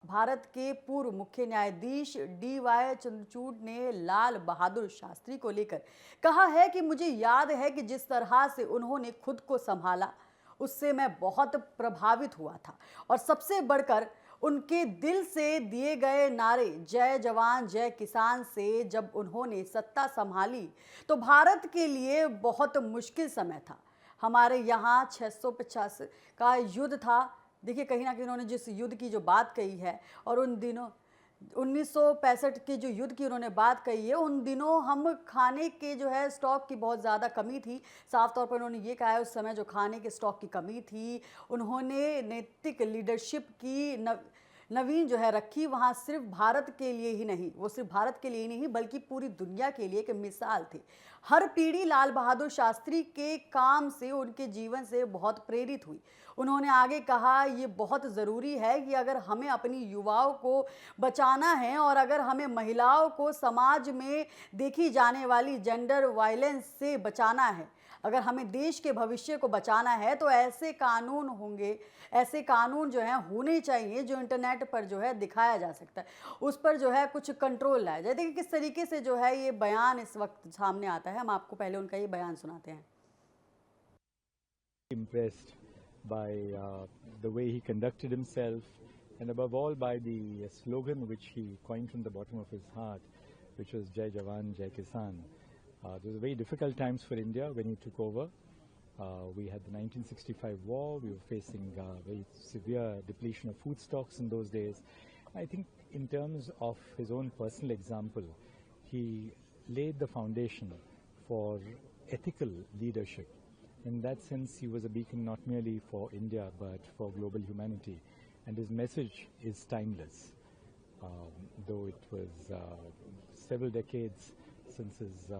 भारत के पूर्व मुख्य न्यायाधीश डी.वाई. चंद्रचूड़ ने लाल बहादुर शास्त्री को लेकर कहा है कि मुझे याद है कि जिस तरह से उन्होंने खुद को संभाला उससे मैं बहुत प्रभावित हुआ था और सबसे बढ़कर उनके दिल से दिए गए नारे जय जवान जय किसान से जब उन्होंने सत्ता संभाली तो भारत के लिए बहुत मुश्किल समय था। हमारे यहाँ 650 का युद्ध था। देखिए कहीं ना कहीं उन्होंने जिस युद्ध की जो बात कही है और उन दिनों 1965 के जो युद्ध की उन्होंने बात कही है, उन दिनों हम खाने के जो है स्टॉक की बहुत ज़्यादा कमी थी। साफ तौर पर उन्होंने ये कहा है उस समय जो खाने के स्टॉक की कमी थी, उन्होंने नैतिक लीडरशिप की नवीन जो है रखी। वहाँ सिर्फ भारत के लिए ही नहीं, वो सिर्फ भारत के लिए ही नहीं बल्कि पूरी दुनिया के लिए एक मिसाल थे। हर पीढ़ी लाल बहादुर शास्त्री के काम से, उनके जीवन से बहुत प्रेरित हुई। उन्होंने आगे कहा ये बहुत ज़रूरी है कि अगर हमें अपनी युवाओं को बचाना है और अगर हमें महिलाओं को समाज में देखी जाने वाली जेंडर वायलेंस से बचाना है, अगर हमें देश के भविष्य को बचाना है तो ऐसे कानून होंगे, ऐसे कानून जो हैं होने चाहिए जो इंटरनेट पर जो है दिखाया जा सकता है, उस पर जो है कुछ कंट्रोल लाया जाए। देखिए किस तरीके से जो है ये बयान इस वक्त सामने आता है। हम आपको पहले उनका ये बयान सुनाते हैं। Impressed by the way he conducted himself and above all by the slogan which he coined from the bottom of his heart, which was Jai Jawan Jai Kisan. Those were very difficult times for India when he took over. We had the 1965 war, we were facing very severe depletion of food stocks in those days. I think in terms of his own personal example, he laid the foundation for ethical leadership. In that sense, he was a beacon not merely for India but for global humanity, and his message is timeless. Though it was several decades since his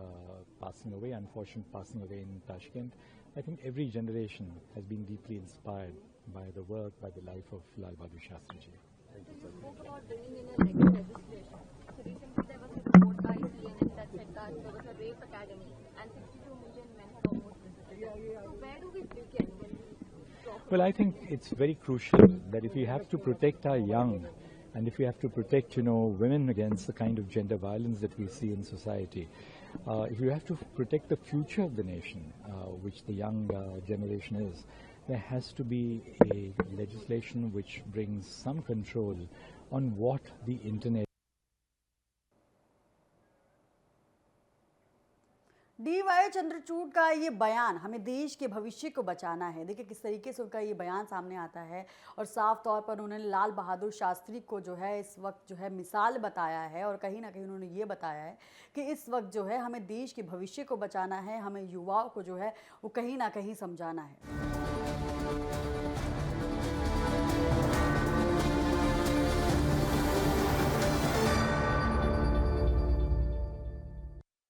passing away, unfortunate passing away in Tashkent, I think every generation has been deeply inspired by the work, by the life of Lal Bahadur Shastri ji. You spoke about bringing in a legislation. So recently there was a report by CNN that said that there was a rape academy and 62 million men have almost visited. So where do we begin when we talk? Well, I think it's very crucial that if we have to protect our young and if we have to protect, women against the kind of gender violence that we see in society, if you have to protect the future of the nation, which the young generation is, there has to be a legislation which brings some control on what the internet. D.Y.. Chandrachud का ये बयान, हमें देश के भविष्य को बचाना है। देखिए किस तरीके से उनका ये बयान सामने आता है और साफ तौर पर उन्होंने लाल बहादुर शास्त्री को जो है इस वक्त जो है मिसाल बताया है और कहीं ना कहीं उन्होंने ये बताया है कि इस वक्त जो है हमें देश के भविष्य को बचाना है, हमें युवाओं को जो है वो कहीं ना कहीं समझाना है।